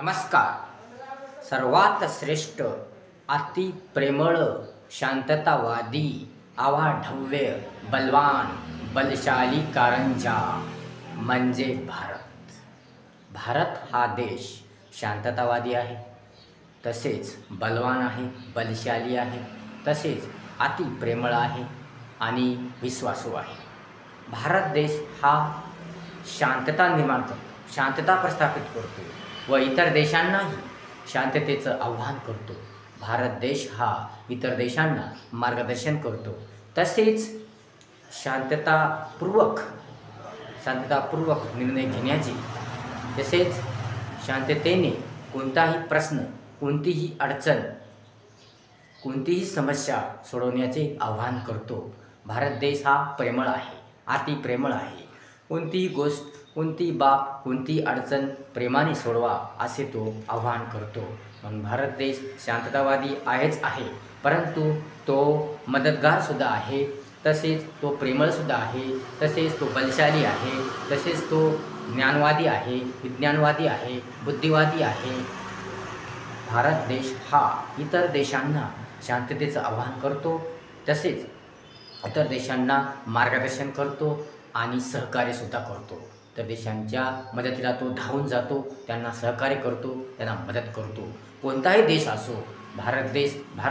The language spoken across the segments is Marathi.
नमस्कार. सर्वात श्रेष्ठ, अति प्रेमळ, शांततावादी, आवाढव्य, बलवान, बलशाली कारंजा म्हणजे भारत. भारत हा देश शांततावादी आहे, तसेच बलवान आहे, बलशाली आहे, तसेच अति प्रेमळ आहे आणि विश्वासू आहे. भारत देश हा शांतता निर्माण करतो, शांतता प्रस्थापित करतो व इतर देशांनाही शांततेचं आव्हान करतो. भारत देश हा इतर देशांना मार्गदर्शन करतो. तसेच शांततापूर्वक निर्णय घेण्याची, तसेच शांततेने कोणताही प्रश्न, कोणतीही अडचण, कोणतीही समस्या सोडवण्याचे आव्हान करतो. भारत देश हा प्रेमळ आहे, अति प्रेमळ आहे. कोणतीही गोष्ट, कोणतीही बाब, कोणतीही अडचण प्रेमाने सोडवा असे तो आव्हान करतो. म्हणून भारत देश शांततावादी आहेच आहे, परंतु तो मदतगारसुद्धा आहे, तसेच तो प्रेमळसुद्धा आहे, तसेच तो बलशाली आहे, तसेच तो ज्ञानवादी आहे, विज्ञानवादी आहे, बुद्धिवादी आहे. भारत देश हा इतर देशांना शांततेचं आव्हान करतो, तसेच इतर देशांना मार्गदर्शन करतो आणि सहकार्यसुद्धा करतो. तर देशांच्या मदतीला तो धावून जातो, त्यांना सहकार्य करतो, त्यांना मदत करतो. कोणताही देश असो, भारत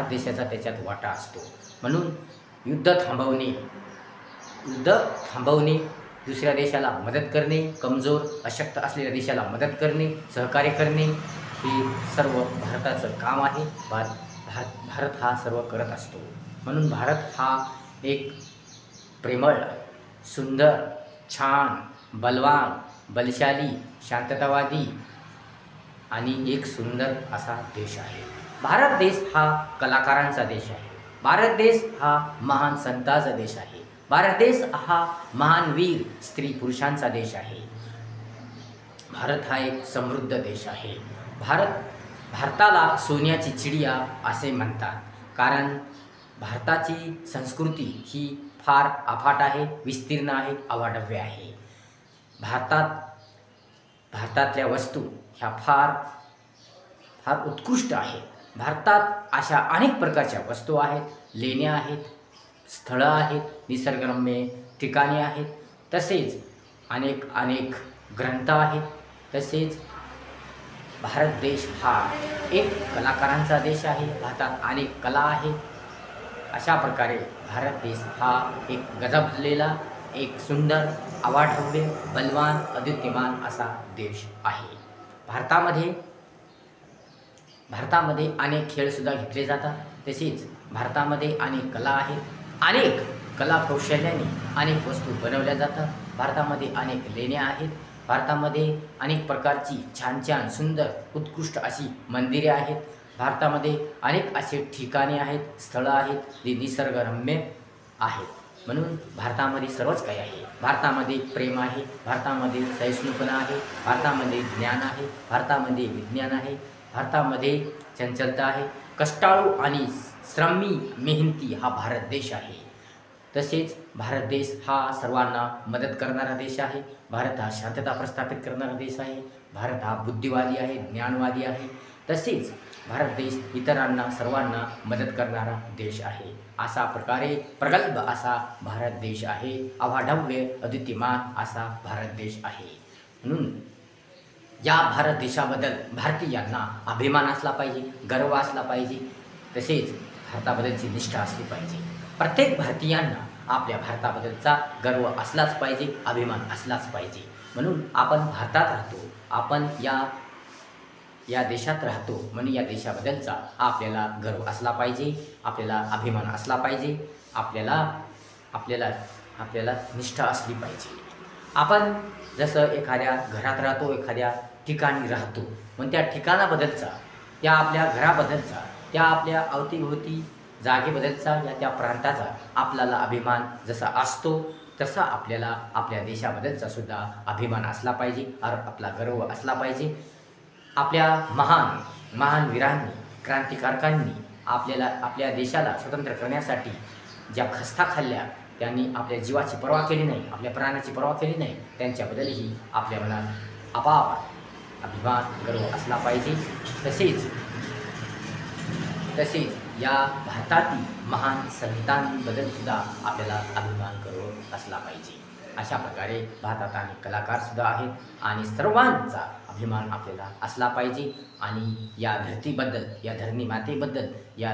देशाचा त्याच्यात वाटा असतो. म्हणून युद्ध थांबवणे, दुसऱ्या देशाला मदत करणे, कमजोर अशक्त असलेल्या देशाला मदत करणे, सहकार्य करणे हे सर्व भारताचं काम आहे. भारत हा सर्व करत असतो. म्हणून भारत हा एक प्रेमळ, सुंदर, छान, बलवान, बलशाली, शांततावादी आणि एक सुंदर असा देश आहे. भारत देश हा कलाकारांचा देश आहे. भारत देश हा महान संतांचा देश आहे. भारत देश हा महान वीर स्त्री पुरुषांचा देश आहे. भारत हा एक समृद्ध देश आहे. भारताला सोन्याची चिडिया असे म्हणतात, कारण भारताची संस्कृती ही फार अफाट आहे, विस्तीर्ण आहे, अवाढव्य आहे. भारतातल्या वस्तू ह्या फार उत्कृष्ट आहेत. भारतात अशा अनेक प्रकारच्या वस्तू आहेत, लेण्या आहेत, स्थळं आहेत, निसर्गरम्य ठिकाणे आहेत, तसेच अनेक ग्रंथ आहेत. तसेच भारत देश हा एक कलाकारांचा देश आहे. भारतात अनेक कला आहेत. अशा प्रकारे भारत देश हा एक गजबजलेला, एक सुंदर, अवाढव्य, बलवान, अद्वितीयमान असा देश आहे. भारतामध्ये अनेक खेळसुद्धा घेतले जातात. तसेच भारतामध्ये अनेक कला आहेत. अनेक कला कौशल्याने अनेक वस्तू बनवल्या जातात. भारतामध्ये अनेक लेण्या आहेत. भारतामध्ये अनेक प्रकारची छान छान, सुंदर, उत्कृष्ट अशी मंदिरे आहेत. भारतामध्ये अनेक असे ठिकाणे आहेत, स्थळं आहेत, जे निसर्गरम्य आहेत. म्हणून भारतामध्ये सर्वच काही आहे. भारतामध्ये प्रेम आहे, भारतामध्ये सहिष्णुपणा आहे, भारतामध्ये ज्ञान आहे, भारतामध्ये विज्ञान आहे, भारतामध्ये चंचलता आहे. कष्टाळू आणि श्रमी, मेहनती हा भारत देश आहे. तसेच भारत देश हा सर्वांना मदत करणारा देश आहे. भारत हा शांतता प्रस्थापित करणारा देश आहे. भारत हा बुद्धिवादी आहे, ज्ञानवादी आहे. तसेच भारत देश इतरांना, सर्वांना मदत करणारा देश आहे. अशा प्रकारे प्रगल्भ असा भारत देश आहे. अवाढव्य, अद्वितीयमान असा भारत देश आहे. म्हणून या भारत देशाबद्दल भारतीयांना अभिमान असला पाहिजे, गर्व असला पाहिजे. तसेच भारताबद्दलची निष्ठा असली पाहिजे. प्रत्येक भारतीयांना आपल्या भारताबद्दलचा गर्व असलाच पाहिजे, अभिमान असलाच पाहिजे. म्हणून आपण भारतात राहतो, आपण या देशात राहतो, म्हणून या देशाबद्दलचा आपल्याला गर्व असला पाहिजे, आपल्याला अभिमान असला पाहिजे, आपल्याला निष्ठा असली पाहिजे. आपण जसं एखाद्या घरात राहतो, एखाद्या ठिकाणी राहतो, मग त्या ठिकाणाबद्दलचा, त्या आपल्या घराबद्दलचा, त्या आपल्या अवतीभोवती जागेबद्दलचा, या त्या प्रांताचा आपल्याला अभिमान जसा असतो, तसा आपल्याला आपल्या देशाबद्दलचा सुद्धा अभिमान असला पाहिजे, आपला गर्व असला पाहिजे. आपल्या महान वीरांनी, क्रांतिकारकांनी आपल्या देशाला स्वतंत्र करण्यासाठी ज्या खस्ता खाल्ल्या, त्यांनी आपल्या जीवाची पर्वा केली नाही, आपल्या प्राणाची पर्वा केली नाही. त्यांच्याबद्दलही आपल्या मनात अपार अभिमान गर्व असला पाहिजे। तसेच या भारतातील महान संतांबद्दल सुद्धा आपल्याला अभिमान गर्व असला पाहिजे। अशा प्रकारे भारतात अनेक कलाकारसुद्धा आहेत आणि सर्वांचा अभिमान आपल्याला असला पाहिजे आणि या धरतीबद्दल, या धरणी मातेबद्दल, या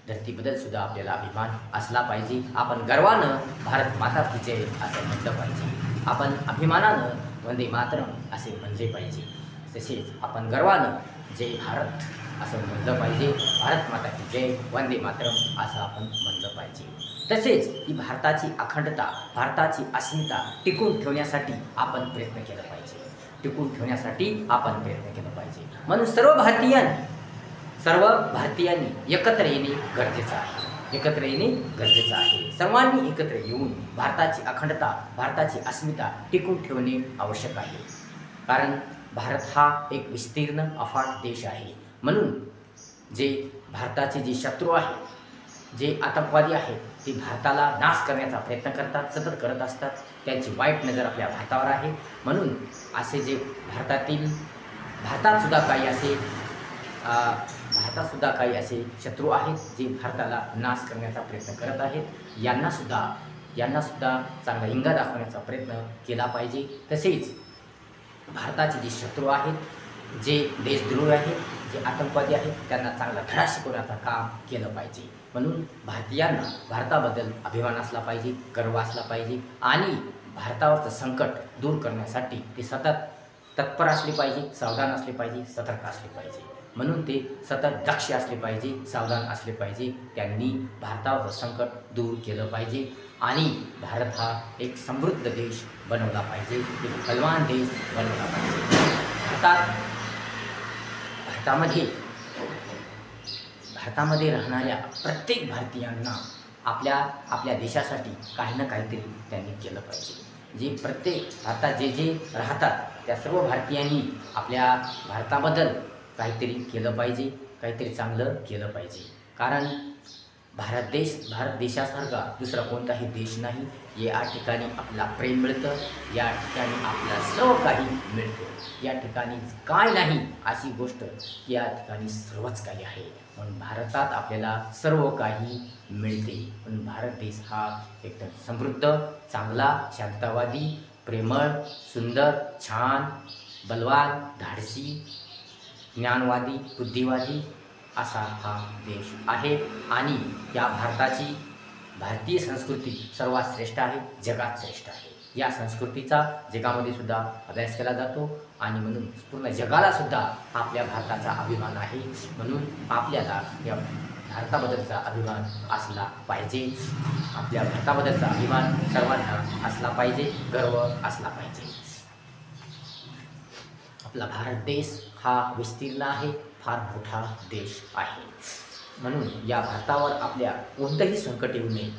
धरतीबद्दल सुद्धा आपल्याला अभिमान असला पाहिजे। आपण गर्वानं भारत माता की जय असं म्हटलं पाहिजे। आपण अभिमानानं वंदे मातरम असे म्हणले पाहिजे। तसेच आपण गर्वानं जय भारत असं म्हणलं पाहिजे। भारत माता की जय, वंदे मातरम असं आपण म्हणलं पाहिजे। तसेच ही भारताची अखंडता, भारताची अस्मिता टिकून ठेवण्यासाठी आपण प्रयत्न केला पाहिजे। टिकून ठेवण्यासाठी आपण प्रयत्न केला पाहिजे। म्हणून सर्व भारतीयांनी एकत्र येणे गरजेचं आहे। एकत्र येणे गरजेचं आहे। सर्वांनी एकत्र येऊन भारताची अखंडता, भारताची अस्मिता टिकून ठेवणे आवश्यक आहे। कारण भारत हा एक विस्तीर्ण अफाट देश आहे। म्हणून जे भारताचे जे शत्रू आहेत, जे आतंकवादी आहेत, ते भारताला नाश करण्याचा प्रयत्न करतात, सतत करत असतात। त्यांची वाईट नजर आपल्या भारतावर आहे। म्हणून असे जे भारतात सुद्धा काही असे शत्रू आहेत जे भारताला नाश करण्याचा प्रयत्न करत आहेत। यांना सुद्धा चांगला हिंगा दाखवण्याचा प्रयत्न केला पाहिजे। तसेच भारताचे जे शत्रू आहेत, जे देशद्रोही आहेत, जे आतंकवादी आहेत, त्यांना चांगला धडा शिकवण्याचं काम केलं पाहिजे। म्हणून भारतीयांना भारताबद्दल अभिमान असला पाहिजे, गर्व असला पाहिजे आणि भारतावरचं संकट दूर करण्यासाठी ते सतत तत्पर असले पाहिजे, सावधान असले पाहिजे, सतर्क असले पाहिजे। म्हणून ते सतत दक्ष असले पाहिजे, सावधान असले पाहिजे। त्यांनी भारतावरचं संकट दूर केलं पाहिजे आणि भारत हा एक समृद्ध देश बनवला पाहिजे, एक बलवान देश बनवला पाहिजे। भारतामध्ये राहणाऱ्या प्रत्येक भारतीयांना आपल्या देशासाठी काही ना काहीतरी त्यांनी केलं पाहिजे। भारतात जे राहतात त्या सर्व भारतीयांनी आपल्या भारताबद्दल काहीतरी केलं पाहिजे, काहीतरी चांगलं केलं पाहिजे। कारण भारत देशासारखा दुसरा कोणताही देश नाही। या ठिकाणी आपला प्रेम मिळतं, या ठिकाणी आपला सर्व काही मिळतं। या ठिकाणी काय नाही अशी गोष्ट, या ठिकाणी सर्वच काही आहे। म्हणून भारतात आपल्याला सर्व काही मिळते। म्हणून भारत देश हा एकदम समृद्ध, चांगला, शांततावादी, प्रेमळ, सुंदर, छान, बलवान, धाडसी, ज्ञानवादी, बुद्धिवादी असा हा देश आहे। आणि या भारतीय संस्कृती सर्वात श्रेष्ठ आहे, जगात श्रेष्ठ आहे। या संस्कृतीचा जगामध्ये सुद्धा अभ्यास केला जातो आणि म्हणून पूर्ण जगाला सुद्धा आपल्या भारताचा अभिमान आहे। म्हणून आपल्याला या भारताबद्दलचा अभिमान असला पाहिजे। आपल्या भारताबद्दलचा अभिमान सर्वांना असला पाहिजे, गर्व असला पाहिजे। आपला भारत देश हा विस्तीर्ण आहे, फार मोठा देश आहे। म्हणून या भारतावर आपल्या कोणतंही संकट येऊ नये,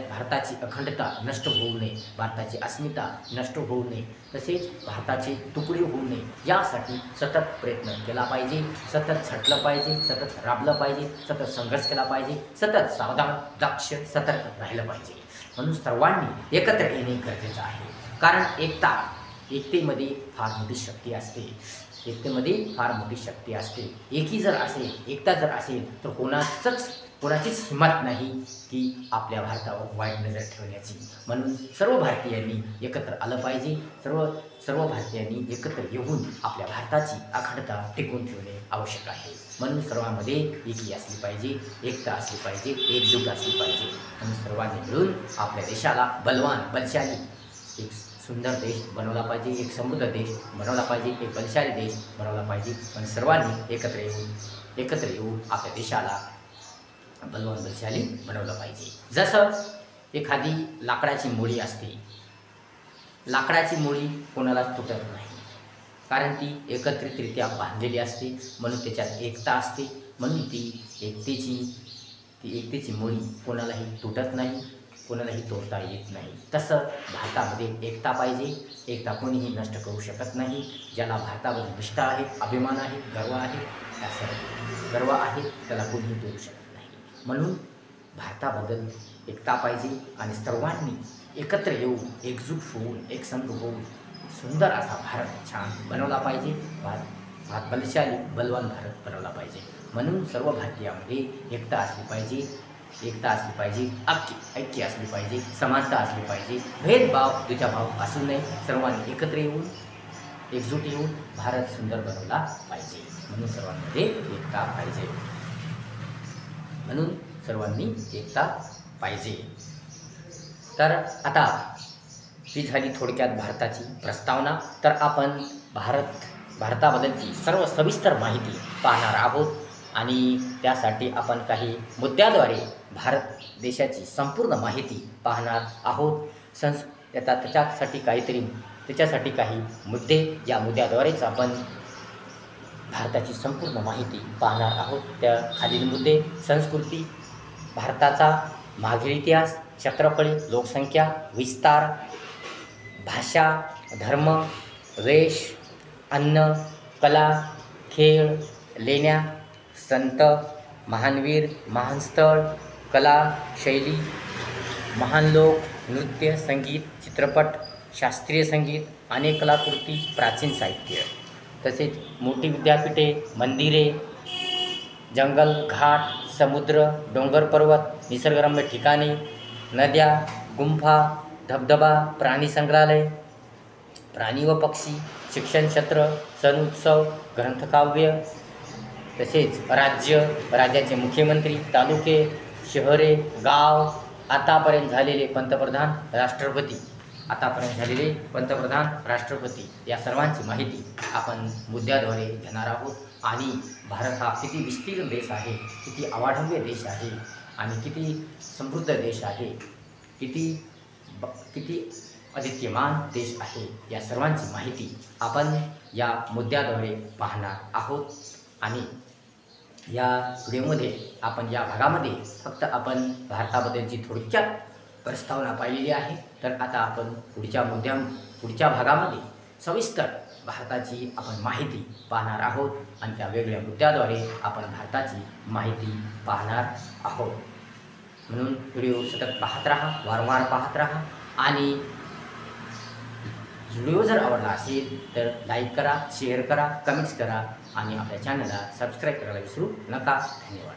भारताची अखंडता नष्ट होऊ नये, भारताची अस्मिता नष्ट होऊ नये, तसेच भारताचे तुकडे होऊ नये यासाठी सतत प्रयत्न केला पाहिजे, सतत झटलं पाहिजे, सतत राबलं पाहिजे, सतत संघर्ष केला पाहिजे, सतत सावधान, दक्ष, सतर्क राहिलं पाहिजे। म्हणून सर्वांनी एकत्र येणे गरजेचं आहे। कारण एकतेमध्ये फार मोठी शक्ती असते। एकता जर असेल तर कोणाचीच हिंमत नाही की आपल्या भारतावर वाईट नजर ठेवण्याची। म्हणून सर्व भारतीयांनी एकत्र आलं पाहिजे। सर्व भारतीयांनी एकत्र येऊन आपल्या भारताची अखंडता टिकवून ठेवणे आवश्यक आहे। म्हणून सर्वांमध्ये एकी असली पाहिजे, एकता असली पाहिजे, एकजूट असली पाहिजे। म्हणून सर्वांनी मिळून आपल्या देशाला बलवान, बलशाली, एक सुंदर देश बनवला पाहिजे, एक समृद्ध देश बनवला पाहिजे, एक बलशाली देश बनवला पाहिजे। पण सर्वांनी एकत्र येऊन आपल्या देशाला बलवान, बलशाली बनवलं पाहिजे। जसं एखादी लाकडाची मोळी असते, लाकडाची मोळी कोणालाच तुटत नाही, कारण ती एकत्रितरित्या बांधलेली असते। म्हणून त्याच्यात एकता असते। म्हणून ती एकतेची मोळी कोणालाही तुटत नाही, कोणालाही तोडता येत नाही। तसं भारतामध्ये एकता पाहिजे, एकता कोणीही नष्ट करू शकत नाही। ज्याला भारताबद्दल निष्ठा आहे, अभिमान आहे, गर्व आहे, त्याला कोणीही तोडू शकत नाही। म्हणून भारताबद्दल एकता पाहिजे आणि सर्वांनी एकत्र येऊन, एकजूट होऊन, एकसंघ होऊन सुंदर असा भारत छान बनवला पाहिजे. भारत बलशाली बलवान भारत बनवला पाहिजे. म्हणून सर्व भारतीयामध्ये एकता असली पाहिजे. एकता असली पाहिजे, ऐक्य असली पाहिजे, समानता असली पाहिजे, भेदभाव दुजाभाव असू नये. सर्वांनी एकत्र येऊन एकजूट येऊन भारत सुंदर बनवला पाहिजे. म्हणून सर्वांमध्ये एकता पाहिजे. म्हणून सर्वांनी एकता पाहिजे. तर आता ही झाली थोडक्यात भारताची प्रस्तावना. तर आपण भारताबद्दलची सर्व सविस्तर माहिती पाहणार आहोत आणि त्यासाठी आपण काही मुद्द्याद्वारे भारत देशाची संपूर्ण माहिती पाहणार आहोत. त्याच्यासाठी काही मुद्दे, या मुद्द्याद्वारेच आपण भारताची संपूर्ण माहिती पाहणार आहोत. त्या खालील मुद्दे: संस्कृती, भारताचा मागील इतिहास, क्षेत्रफळ, लोकसंख्या, विस्तार, भाषा, धर्म, वेश, अन्न, कला, खेळ, लेण्या, संत, महानवीर, महान स्थळ, कला, शैली, महान लोक, नृत्य, संगीत, चित्रपट, शास्त्रीय संगीत, अनेक कलाकृती, प्राचीन साहित्य, तसेच मोठी विद्यापीठे, मंदिरे, जंगल, घाट, समुद्र, डोंगर, पर्वत, निसर्गरम्य ठिकाणे, नद्या, गुंफा, धबधबा, प्राणी संग्रहालय, प्राणी व पक्षी, शिक्षण क्षेत्र, सण उत्सव, ग्रंथकाव्य, तसेच राज्याचे मुख्यमंत्री, तालुके, शहरे, गाव, आतापर्यंत झालेले पंतप्रधान, राष्ट्रपती या सर्वांची माहिती आपण मुद्द्याद्वारे घेणार आहोत. आणि भारत हा किती विस्तीर्ण देश आहे, किती अवाढव्य देश आहे आणि किती समृद्ध देश आहे, किती अद्वितीयमान देश आहे, या सर्वांची माहिती आपण या मुद्द्याद्वारे पाहणार आहोत. आणि या व्हिडिओमध्ये आपण या भागामध्ये फक्त आपण भारताबद्दलची थोडक्यात प्रस्तावना पाहिलेली आहे. तर आता आपण पुढच्या भागामध्ये सविस्तर भारताची आपण माहिती पाहणार आहोत आणि त्या वेगळ्या मुद्द्याद्वारे आपण भारताची माहिती पाहणार आहोत. म्हणून व्हिडिओ सतत पाहत राहा, वारंवार पाहत राहा. आणि व्हिडिओ जर आवडला असेल तर लाईक करा, शेअर करा, कमेंट्स करा आणि आपल्या चॅनलला सबस्क्राईब करायला विसरू नका. धन्यवाद.